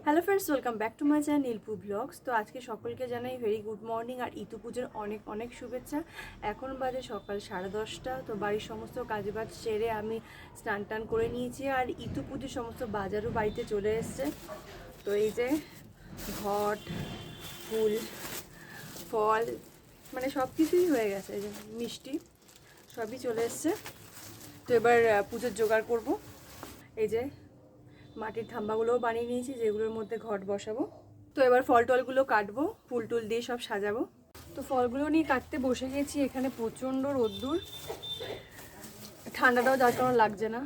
Hello friends, welcome back to my channel Nilpu blogs. তো আজকে সকলকে জানাই ভেরি গুড মর্নিং আর ইতু পুজোর অনেক অনেক শুভেচ্ছা। এখন বাজে সকাল 10:30। তো বাড়ির সমস্ত কাজবাজ সেরে আমি স্নান টান করে নিয়েছি আর ইতু পুজোর সমস্ত বাজারও বাড়িতে চলে এসছে। তো এই যে ঘট, ফুল, ফল, মানে সব কিছুই হয়ে গেছে। এই যে মিষ্টি সবই চলে এসছে। তো এবার পুজোর জোগাড় করব। এই যে মাটির থাম্বাগুলোও বানিয়ে নিয়েছি, যেগুলোর মধ্যে ঘট বসাবো। তো এবার ফল টলগুলো কাটবো, ফুল টুল দিয়ে সব সাজাবো। তো ফলগুলো নিয়ে কাটতে বসে গেছি। এখানে প্রচণ্ড রোদ্দুর, ঠান্ডাটাও যার কারণ লাগছে না।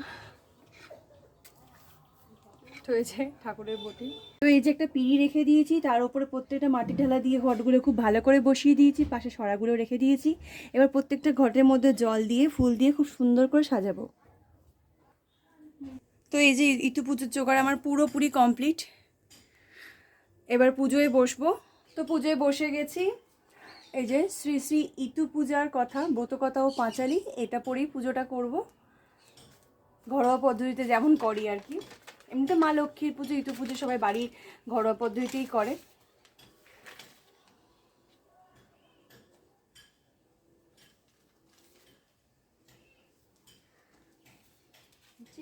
তো এই যে ঠাকুরের বটি, তো এই যে একটা পিঁড়ি রেখে দিয়েছি, তার উপরে প্রত্যেকটা মাটি ঢালা দিয়ে ঘটগুলো খুব ভালো করে বসিয়ে দিয়েছি, পাশে সরাগুলো রেখে দিয়েছি। এবার প্রত্যেকটা ঘটের মধ্যে জল দিয়ে ফুল দিয়ে খুব সুন্দর করে সাজাবো। তো এই যে ইতু পুজোর জোগাড় আমার পুরোপুরি কমপ্লিট। এবার পুজোয় বসবো। তো পুজোয় বসে গেছি। এই যে শ্রী শ্রী ইতু পূজার কথা, ব্রতকথা ও পাঁচালী, এটা পরেই পুজোটা করব, ঘরোয়া পদ্ধতিতে যেমন করি আর কি। এমনিতে মা লক্ষ্মীর পুজো, ইতু পুজো সবাই বাড়ির ঘরোয়া পদ্ধতিতেই করে।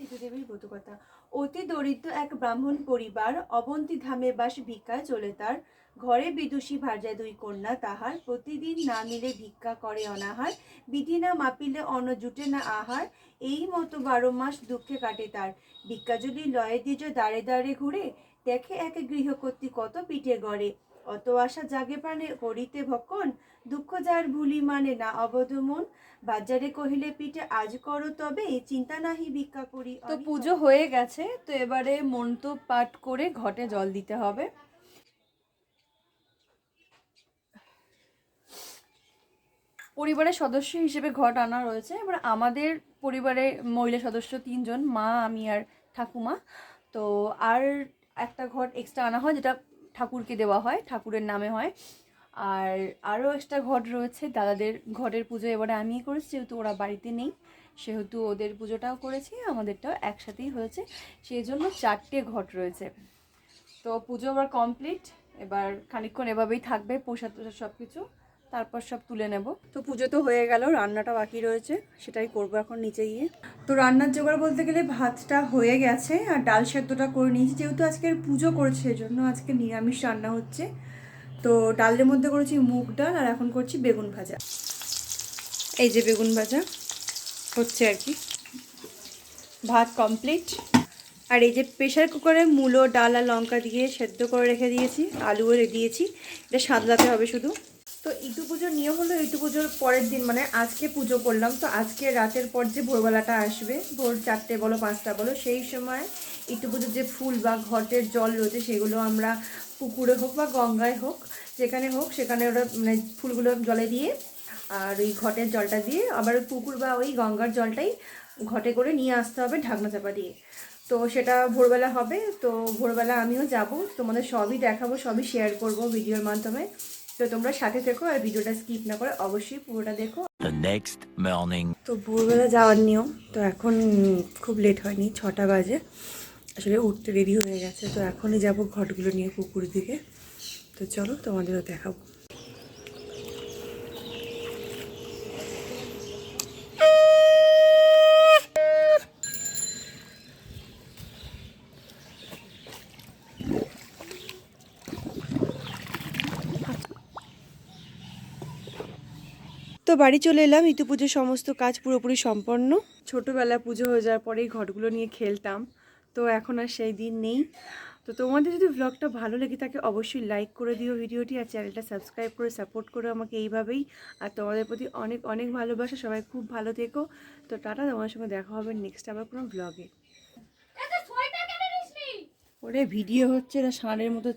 ইতুদেবীর ব্রতকথা। অতি দরিদ্র এক ব্রাহ্মণ পরিবার, অবন্তী ধামে বাস ভিক্ষায় চলে তার। ঘরে বিদুষী ভার্যা দুই কন্যা তাহার, প্রতিদিন না মিলে ভিক্ষা করে অনাহার। বিধি না মাপিলে অন্ন জুটে না আহার, এই মতো 12 মাস দুঃখে কাটে তার। ভিক্ষা যদি লয়ে দ্বিজ দাঁড়ে দাঁড়ে ঘুরে, দেখে এক গৃহকর্ত্রী কত পিঠে গড়ে। অত আশা জাগে প্রাণে করিতে ভক্ষণ, দুঃখ যার ভুলি মানে না অবধ মন। বাজারে কহিলে পিঠে আজ করো তবে, চিন্তা নাহি ভিক্ষা করি। তো পুজো হয়ে গেছে। তো এবারে মন্ত্র পাঠ করে ঘটে জল দিতে হবে। পরিবারের সদস্য হিসেবে ঘট আনা রয়েছে। এবার আমাদের পরিবারে মহিলা সদস্য 3 জন, মা, আমি আর ঠাকুমা। তো আর একটা ঘট এক্সট্রা আনা হয়, যেটা ঠাকুরকে দেওয়া হয়, ঠাকুরের নামে হয়। আর আরও এক্সট্রা ঘট রয়েছে, দাদাদের ঘটের পুজো এবারে আমিই করেছি, যেহেতু ওরা বাড়িতে নেই, সেহেতু ওদের পুজোটাও করেছি, আমাদেরটাও একসাথেই হয়েছে, সেই জন্য 4টে ঘট রয়েছে। তো পুজো আবার কমপ্লিট। এবার খানিকক্ষণ এভাবেই থাকবে, প্রসাদ টোসাদ সব কিছু, তারপর সব তুলে নেব। তো পুজো তো হয়ে গেল, রান্নাটা বাকি রয়েছে, সেটাই করবো এখন নিচে গিয়ে। তো রান্নার জোগাড় বলতে গেলে ভাতটা হয়ে গেছে আর ডাল সেদ্ধটা করে নিয়েছি, যেহেতু আজকের পুজো করছে এই জন্য আজকে নিরামিষ রান্না হচ্ছে। তো ডালের মধ্যে করেছি মুগ ডাল আর এখন করছি বেগুন ভাজা। এই যে বেগুন ভাজা হচ্ছে আর কি। ভাত কমপ্লিট। আর এই যে প্রেশার কুকারে মূলো, ডাল আর লঙ্কা দিয়ে সেদ্ধ করে রেখে দিয়েছি, আলুও দিয়েছি, এটা সাদলাতে হবে শুধু। তো ইতু পুজোর নিয়ম হলো, ইতু পুজোর পরের দিন মানে আজকে পুজো করলাম, তো আজকে রাতের পর যে ভোরবেলাটা আসবে, ভোর 4টে বলো 5টা বলো, সেই সময় ইতু পুজোর যে ফুল বা ঘটের জল রয়েছে সেগুলো আমরা পুকুরে হোক বা গঙ্গায় হোক, যেখানে হোক সেখানে ওরা মানে ফুলগুলো জলে দিয়ে আর ওই ঘটের জলটা দিয়ে আবার পুকুর বা ওই গঙ্গার জলটাই ঘটে করে নিয়ে আসতে হবে ঢাকনা চাপা দিয়ে। তো সেটা ভোরবেলা হবে। তো ভোরবেলা আমিও যাব, তোমাদের সবই দেখাবো, সবই শেয়ার করব ভিডিওর মাধ্যমে। তো তোমরা সাথে থেকো আর ভিডিওটা স্কিপ না করে অবশ্যই পুরোটা দেখো। তো ভোরবেলা যাওয়ার নিয়ম। তো এখন খুব লেট হয়নি, 6টা বাজে, আসলে উঠতে দেরি হয়ে গেছে। তো এখনই যাব ঘটগুলো নিয়ে পুকুর দিকে। তো চলো তোমাদেরও দেখাবো। তো বাড়ি চলে এলাম, ইতু পুজোর সমস্ত কাজ পুরোপুরি সম্পন্ন। ছোটোবেলা পুজো হয়ে যাওয়ার পরেই ঘটগুলো নিয়ে খেলতাম, তো এখন আর সেই দিন নেই। তো তোমাদের যদি ব্লগটা ভালো লেগে থাকে অবশ্যই লাইক করে দিও ভিডিওটি, আর চ্যানেলটা সাবস্ক্রাইব করে সাপোর্ট করো আমাকে এইভাবেই। আর তোমাদের প্রতি অনেক অনেক ভালোবাসা, সবাই খুব ভালো থেকো। তো টাটা, তোমার সঙ্গে দেখা হবে নেক্সট আবার কোনো ব্লগে। ওরে ভিডিও হচ্ছে না, ষাঁড়ের মতো